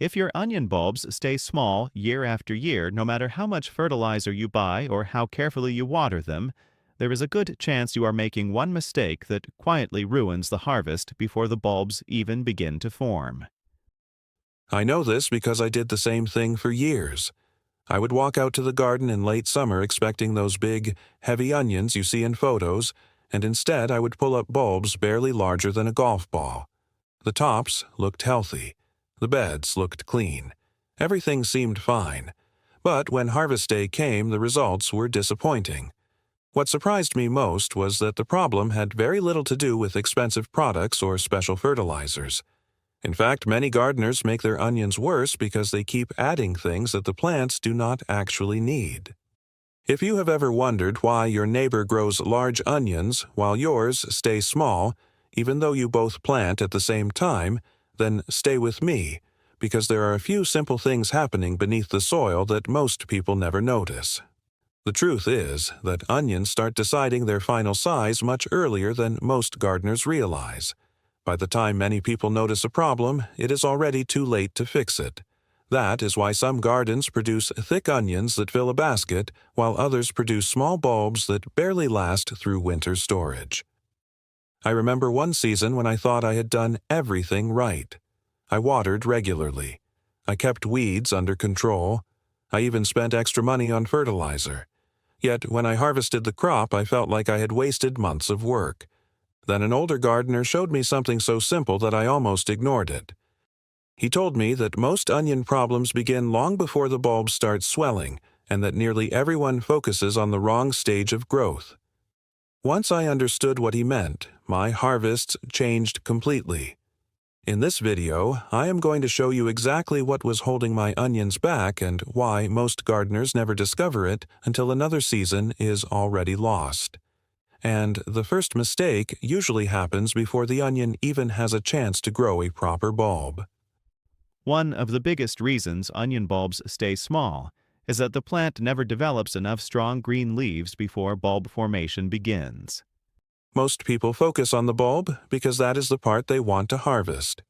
If your onion bulbs stay small year after year, no matter how much fertilizer you buy or how carefully you water them, there is a good chance you are making one mistake that quietly ruins the harvest before the bulbs even begin to form. I know this because I did the same thing for years. I would walk out to the garden in late summer expecting those big, heavy onions you see in photos, and instead I would pull up bulbs barely larger than a golf ball. The tops looked healthy. The beds looked clean. Everything seemed fine. But when harvest day came, the results were disappointing. What surprised me most was that the problem had very little to do with expensive products or special fertilizers. In fact, many gardeners make their onions worse because they keep adding things that the plants do not actually need. If you have ever wondered why your neighbor grows large onions while yours stay small, even though you both plant at the same time, then stay with me, because there are a few simple things happening beneath the soil that most people never notice. The truth is that onions start deciding their final size much earlier than most gardeners realize. By the time many people notice a problem, it is already too late to fix it. That is why some gardens produce thick onions that fill a basket, while others produce small bulbs that barely last through winter storage. I remember one season when I thought I had done everything right. I watered regularly. I kept weeds under control. I even spent extra money on fertilizer. Yet when I harvested the crop, I felt like I had wasted months of work. Then an older gardener showed me something so simple that I almost ignored it. He told me that most onion problems begin long before the bulbs start swelling, and that nearly everyone focuses on the wrong stage of growth. Once I understood what he meant, my harvests changed completely. In this video, I am going to show you exactly what was holding my onions back and why most gardeners never discover it until another season is already lost. And the first mistake usually happens before the onion even has a chance to grow a proper bulb. One of the biggest reasons onion bulbs stay small is that the plant never develops enough strong green leaves before bulb formation begins. Most people focus on the bulb because that is the part they want to harvest.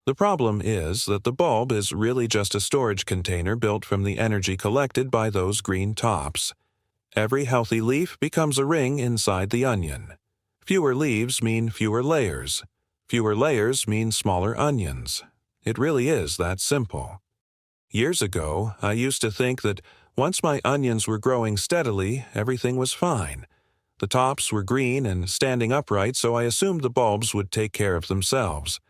The problem is that the bulb is really just a storage container built from the energy collected by those green tops. Every healthy leaf becomes a ring inside the onion. Fewer leaves mean fewer layers. Fewer layers mean smaller onions. It really is that simple. Years ago, I used to think that once my onions were growing steadily, everything was fine. The tops were green and standing upright, so I assumed the bulbs would take care of themselves.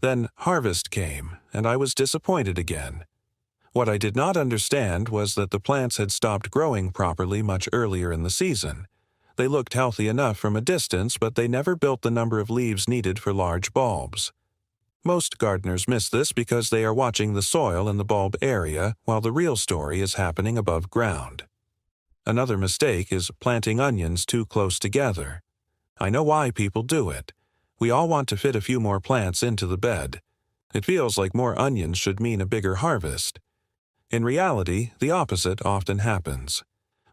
Then harvest came, and I was disappointed again. What I did not understand was that the plants had stopped growing properly much earlier in the season. They looked healthy enough from a distance, but they never built the number of leaves needed for large bulbs. Most gardeners miss this because they are watching the soil in the bulb area while the real story is happening above ground. Another mistake is planting onions too close together. I know why people do it. We all want to fit a few more plants into the bed. It feels like more onions should mean a bigger harvest. In reality, the opposite often happens.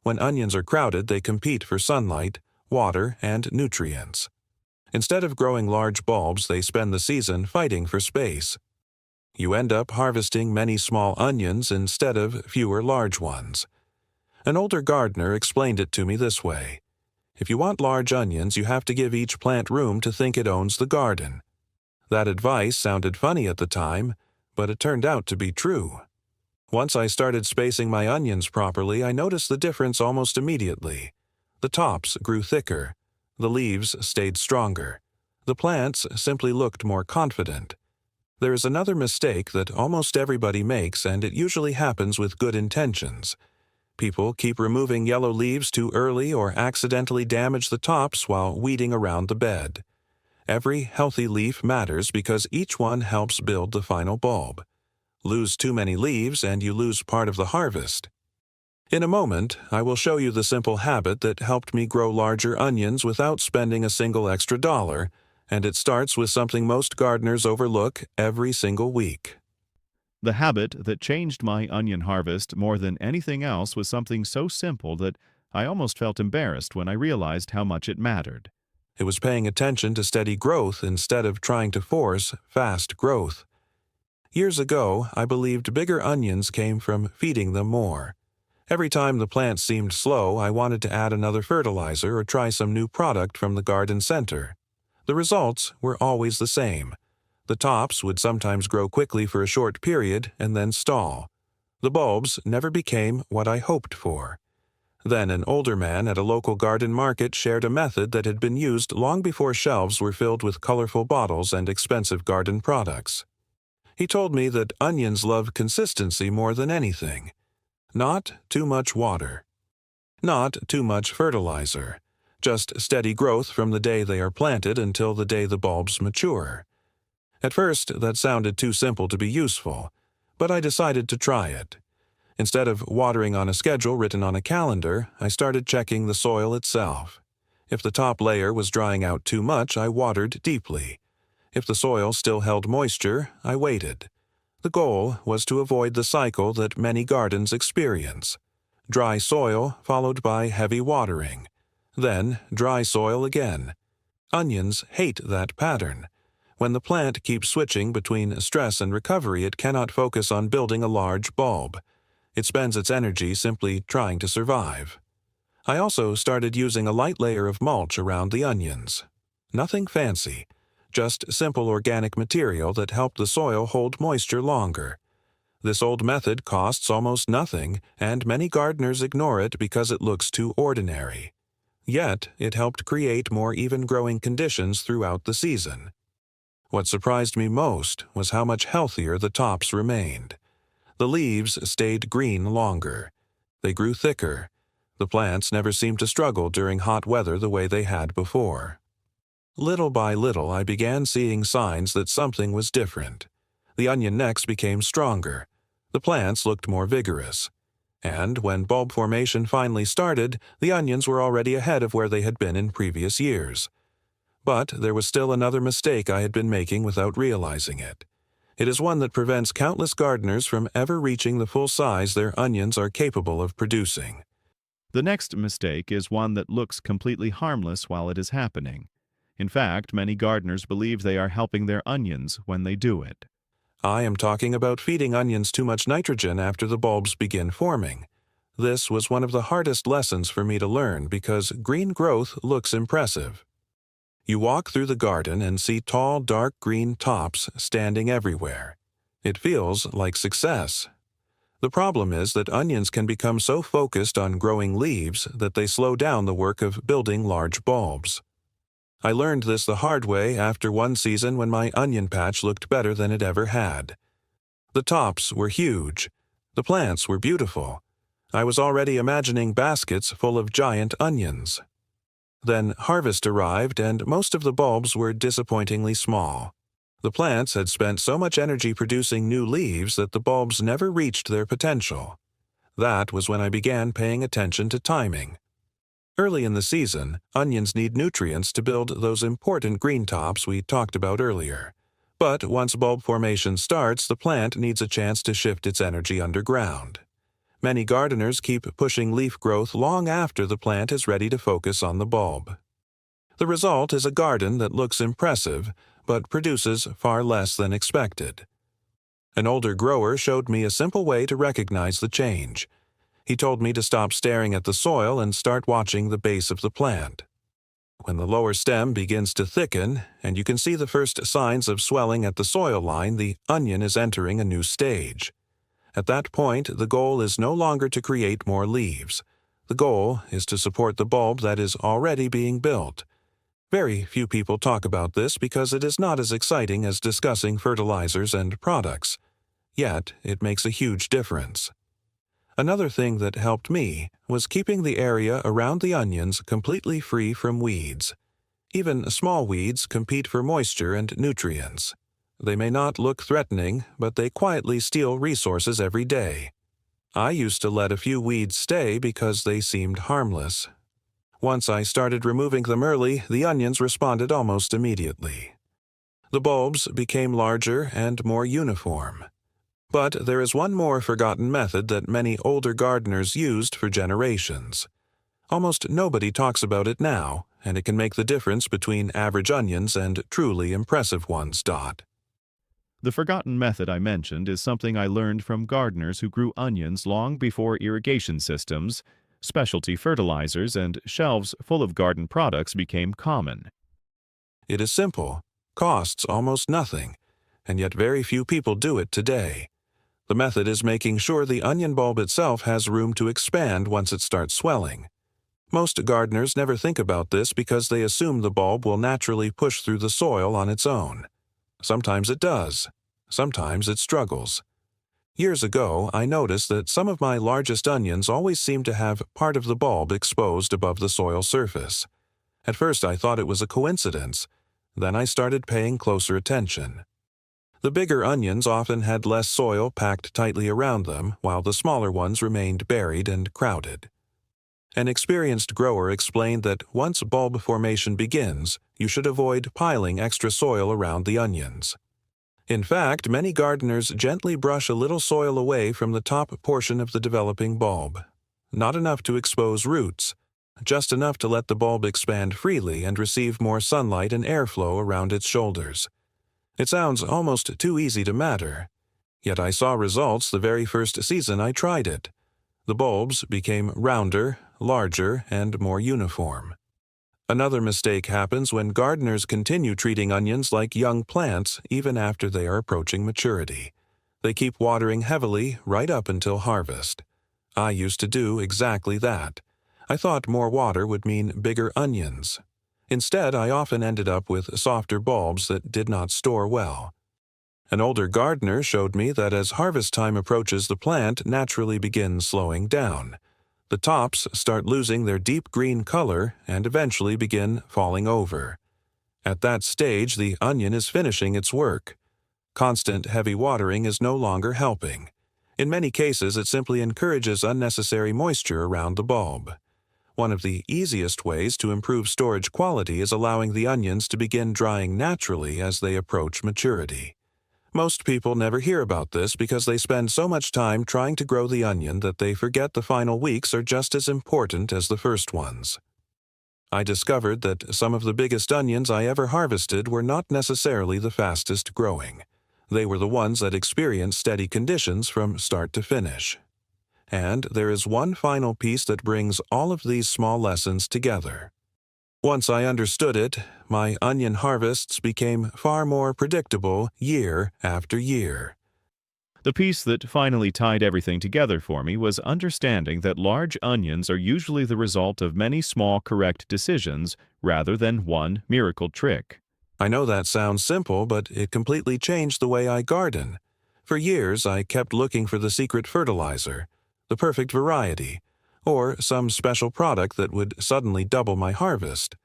When onions are crowded, they compete for sunlight, water, and nutrients. Instead of growing large bulbs, they spend the season fighting for space. You end up harvesting many small onions instead of fewer large ones. An older gardener explained it to me this way. If you want large onions, you have to give each plant room to think it owns the garden. That advice sounded funny at the time, but it turned out to be true. Once I started spacing my onions properly, I noticed the difference almost immediately. The tops grew thicker. The leaves stayed stronger. The plants simply looked more confident. There is another mistake that almost everybody makes, and it usually happens with good intentions. People keep removing yellow leaves too early or accidentally damage the tops while weeding around the bed. Every healthy leaf matters because each one helps build the final bulb. Lose too many leaves and you lose part of the harvest. In a moment, I will show you the simple habit that helped me grow larger onions without spending a single extra dollar, and it starts with something most gardeners overlook every single week. The habit that changed my onion harvest more than anything else was something so simple that I almost felt embarrassed when I realized how much it mattered. It was paying attention to steady growth instead of trying to force fast growth. Years ago, I believed bigger onions came from feeding them more. Every time the plants seemed slow, I wanted to add another fertilizer or try some new product from the garden center. The results were always the same. The tops would sometimes grow quickly for a short period and then stall. The bulbs never became what I hoped for. Then an older man at a local garden market shared a method that had been used long before shelves were filled with colorful bottles and expensive garden products. He told me that onions love consistency more than anything. Not too much water. Not too much fertilizer. Just steady growth from the day they are planted until the day the bulbs mature. At first, that sounded too simple to be useful, but I decided to try it. Instead of watering on a schedule written on a calendar, I started checking the soil itself. If the top layer was drying out too much, I watered deeply. If the soil still held moisture, I waited. The goal was to avoid the cycle that many gardens experience. Dry soil followed by heavy watering. Then dry soil again. Onions hate that pattern. When the plant keeps switching between stress and recovery, it cannot focus on building a large bulb. It spends its energy simply trying to survive. I also started using a light layer of mulch around the onions. Nothing fancy, just simple organic material that helped the soil hold moisture longer. This old method costs almost nothing, and many gardeners ignore it because it looks too ordinary. Yet, it helped create more even growing conditions throughout the season. What surprised me most was how much healthier the tops remained. The leaves stayed green longer. They grew thicker. The plants never seemed to struggle during hot weather the way they had before. Little by little, I began seeing signs that something was different. The onion necks became stronger. The plants looked more vigorous. And when bulb formation finally started, the onions were already ahead of where they had been in previous years. But there was still another mistake I had been making without realizing it. It is one that prevents countless gardeners from ever reaching the full size their onions are capable of producing. The next mistake is one that looks completely harmless while it is happening. In fact, many gardeners believe they are helping their onions when they do it. I am talking about feeding onions too much nitrogen after the bulbs begin forming. This was one of the hardest lessons for me to learn because green growth looks impressive. You walk through the garden and see tall, dark green tops standing everywhere. It feels like success. The problem is that onions can become so focused on growing leaves that they slow down the work of building large bulbs. I learned this the hard way after one season when my onion patch looked better than it ever had. The tops were huge. The plants were beautiful. I was already imagining baskets full of giant onions. Then harvest arrived and most of the bulbs were disappointingly small. The plants had spent so much energy producing new leaves that the bulbs never reached their potential. That was when I began paying attention to timing. Early in the season, onions need nutrients to build those important green tops we talked about earlier. But once bulb formation starts, the plant needs a chance to shift its energy underground. Many gardeners keep pushing leaf growth long after the plant is ready to focus on the bulb. The result is a garden that looks impressive, but produces far less than expected. An older grower showed me a simple way to recognize the change. He told me to stop staring at the soil and start watching the base of the plant. When the lower stem begins to thicken, and you can see the first signs of swelling at the soil line, the onion is entering a new stage. At that point, the goal is no longer to create more leaves. The goal is to support the bulb that is already being built. Very few people talk about this because it is not as exciting as discussing fertilizers and products. Yet, it makes a huge difference. Another thing that helped me was keeping the area around the onions completely free from weeds. Even small weeds compete for moisture and nutrients. They may not look threatening, but they quietly steal resources every day. I used to let a few weeds stay because they seemed harmless. Once I started removing them early, the onions responded almost immediately. The bulbs became larger and more uniform. But there is one more forgotten method that many older gardeners used for generations. Almost nobody talks about it now, and it can make the difference between average onions and truly impressive ones. The forgotten method I mentioned is something I learned from gardeners who grew onions long before irrigation systems, specialty fertilizers, and shelves full of garden products became common. It is simple, costs almost nothing, and yet very few people do it today. The method is making sure the onion bulb itself has room to expand once it starts swelling. Most gardeners never think about this because they assume the bulb will naturally push through the soil on its own. Sometimes it does. Sometimes it struggles. Years ago, I noticed that some of my largest onions always seemed to have part of the bulb exposed above the soil surface. At first I thought it was a coincidence. Then I started paying closer attention. The bigger onions often had less soil packed tightly around them, while the smaller ones remained buried and crowded. An experienced grower explained that once bulb formation begins, you should avoid piling extra soil around the onions. In fact, many gardeners gently brush a little soil away from the top portion of the developing bulb. Not enough to expose roots, just enough to let the bulb expand freely and receive more sunlight and airflow around its shoulders. It sounds almost too easy to matter. Yet I saw results the very first season I tried it. The bulbs became rounder, larger, and more uniform. Another mistake happens when gardeners continue treating onions like young plants even after they are approaching maturity. They keep watering heavily right up until harvest. I used to do exactly that. I thought more water would mean bigger onions. Instead, I often ended up with softer bulbs that did not store well. An older gardener showed me that as harvest time approaches, the plant naturally begins slowing down. The tops start losing their deep green color and eventually begin falling over. At that stage, the onion is finishing its work. Constant heavy watering is no longer helping. In many cases, it simply encourages unnecessary moisture around the bulb. One of the easiest ways to improve storage quality is allowing the onions to begin drying naturally as they approach maturity. Most people never hear about this because they spend so much time trying to grow the onion that they forget the final weeks are just as important as the first ones. I discovered that some of the biggest onions I ever harvested were not necessarily the fastest growing. They were the ones that experienced steady conditions from start to finish. And there is one final piece that brings all of these small lessons together. Once I understood it, my onion harvests became far more predictable year after year. The piece that finally tied everything together for me was understanding that large onions are usually the result of many small correct decisions rather than one miracle trick. I know that sounds simple, but it completely changed the way I garden. For years, I kept looking for the secret fertilizer, the perfect variety, or some special product that would suddenly double my harvest.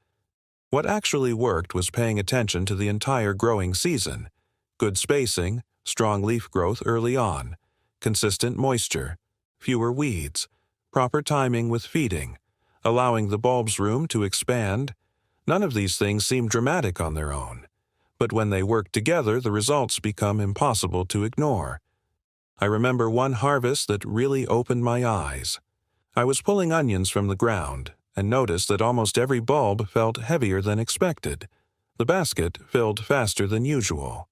What actually worked was paying attention to the entire growing season. Good spacing, strong leaf growth early on, consistent moisture, fewer weeds, proper timing with feeding, allowing the bulb's room to expand. None of these things seem dramatic on their own, but when they work together, the results become impossible to ignore. I remember one harvest that really opened my eyes. I was pulling onions from the ground and noticed that almost every bulb felt heavier than expected. The basket filled faster than usual.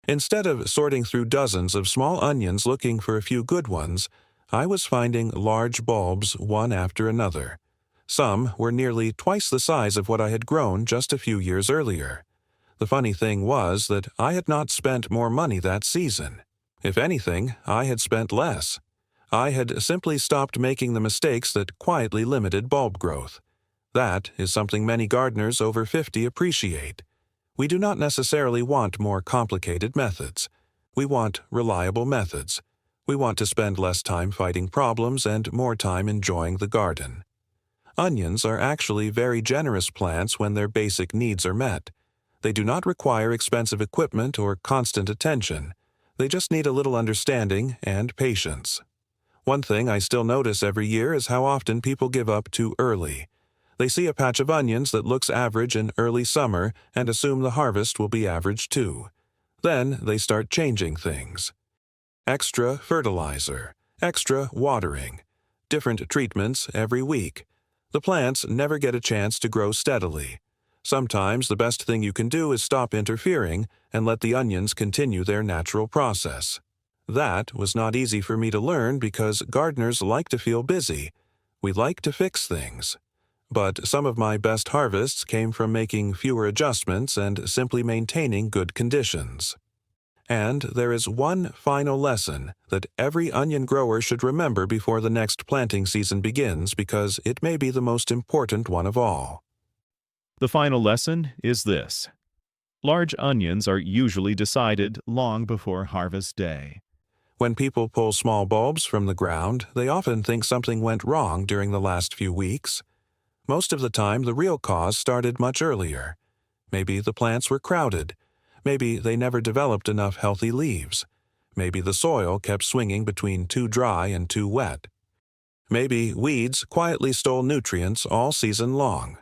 Instead of sorting through dozens of small onions looking for a few good ones, I was finding large bulbs one after another. Some were nearly twice the size of what I had grown just a few years earlier. The funny thing was that I had not spent more money that season. If anything, I had spent less. I had simply stopped making the mistakes that quietly limited bulb growth. That is something many gardeners over 50 appreciate. We do not necessarily want more complicated methods. We want reliable methods. We want to spend less time fighting problems and more time enjoying the garden. Onions are actually very generous plants when their basic needs are met. They do not require expensive equipment or constant attention. They just need a little understanding and patience. One thing I still notice every year is how often people give up too early. They see a patch of onions that looks average in early summer and assume the harvest will be average too. Then they start changing things. Extra fertilizer, extra watering, different treatments every week. The plants never get a chance to grow steadily. Sometimes the best thing you can do is stop interfering and let the onions continue their natural process. That was not easy for me to learn because gardeners like to feel busy. We like to fix things. But some of my best harvests came from making fewer adjustments and simply maintaining good conditions. And there is one final lesson that every onion grower should remember before the next planting season begins because it may be the most important one of all. The final lesson is this. Large onions are usually decided long before harvest day. When people pull small bulbs from the ground, they often think something went wrong during the last few weeks. Most of the time, the real cause started much earlier. Maybe the plants were crowded. Maybe they never developed enough healthy leaves. Maybe the soil kept swinging between too dry and too wet. Maybe weeds quietly stole nutrients all season long.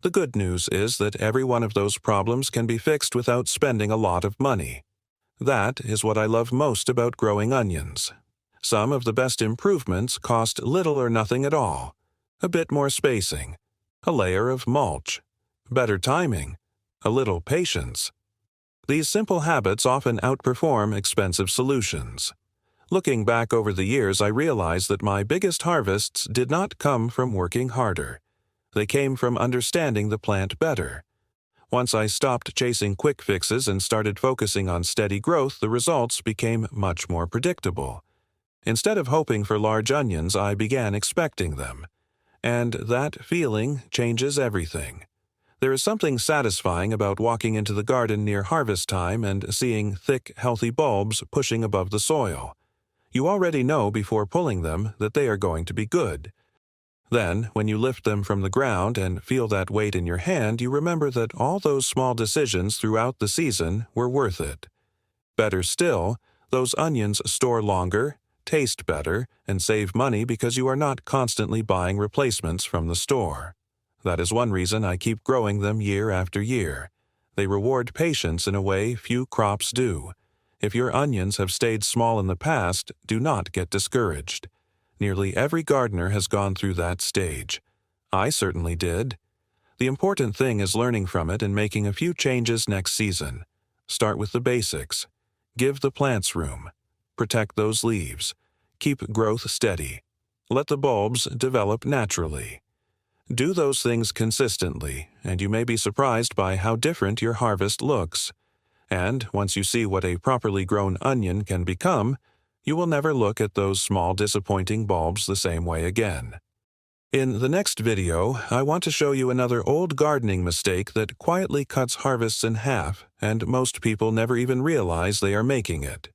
The good news is that every one of those problems can be fixed without spending a lot of money. That is what I love most about growing onions. Some of the best improvements cost little or nothing at all. A bit more spacing, a layer of mulch, better timing, a little patience. These simple habits often outperform expensive solutions. Looking back over the years, I realized that my biggest harvests did not come from working harder. They came from understanding the plant better. Once I stopped chasing quick fixes and started focusing on steady growth, the results became much more predictable. Instead of hoping for large onions, I began expecting them. And that feeling changes everything. There is something satisfying about walking into the garden near harvest time and seeing thick, healthy bulbs pushing above the soil. You already know before pulling them that they are going to be good. Then, when you lift them from the ground and feel that weight in your hand, you remember that all those small decisions throughout the season were worth it. Better still, those onions store longer, taste better, and save money because you are not constantly buying replacements from the store. That is one reason I keep growing them year after year. They reward patience in a way few crops do. If your onions have stayed small in the past, do not get discouraged. Nearly every gardener has gone through that stage. I certainly did. The important thing is learning from it and making a few changes next season. Start with the basics. Give the plants room. Protect those leaves. Keep growth steady. Let the bulbs develop naturally. Do those things consistently, and you may be surprised by how different your harvest looks. And once you see what a properly grown onion can become, you will never look at those small disappointing bulbs the same way again. In the next video, I want to show you another old gardening mistake that quietly cuts harvests in half, and most people never even realize they are making it.